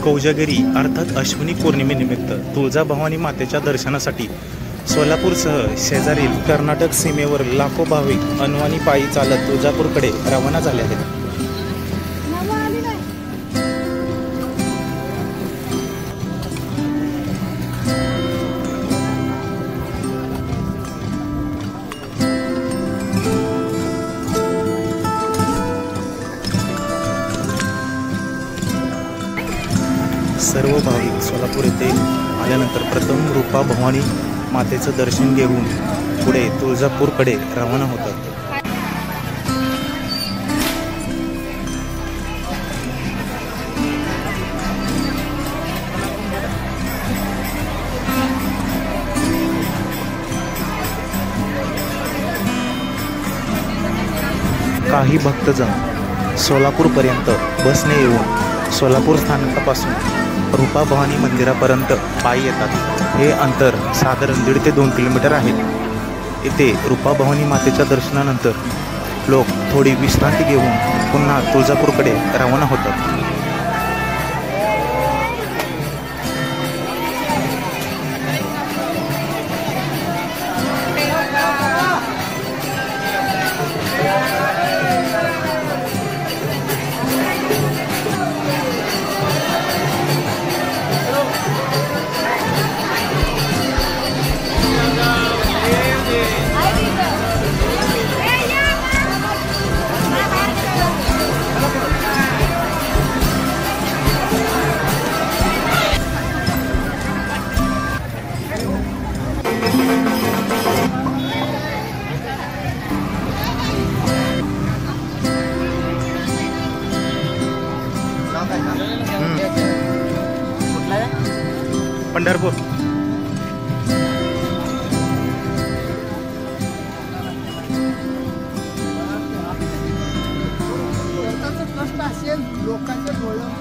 कोजागिरी अर्थात अश्विनी पौर्णिमेनिमित्त तुळजाभवानी मातेच्या दर्शनासाठी सोलापूरसह शेजारील कर्नाटक सीमेवर लाखो भाविक अनवाणी पायी चालत तुळजापूरकडे रवाना झाले आहेत। सर्व भाविक सोलापूर येथे आल्यानंतर प्रथम रूपा भवानी मातेचं दर्शन घेऊन पुढे तुळजापूरकडे रवाना होतात। काही भक्तजण सोलापूरपर्यंत बसने येऊन सोलापूर स्थानकापासून रूपा भवानी मंदिरापर्यंत पायी येतात। हे अंतर साधारण 1.5 ते 2 किलोमीटर आहे। इथे रूपा भवानी मातेच्या दर्शनानंतर लोक थोडी विश्रांती घेऊन पुन्हा तुळजापूरकडे रवाना होतात। पंढरपूर कष्ट असेल लोकांचे डोळे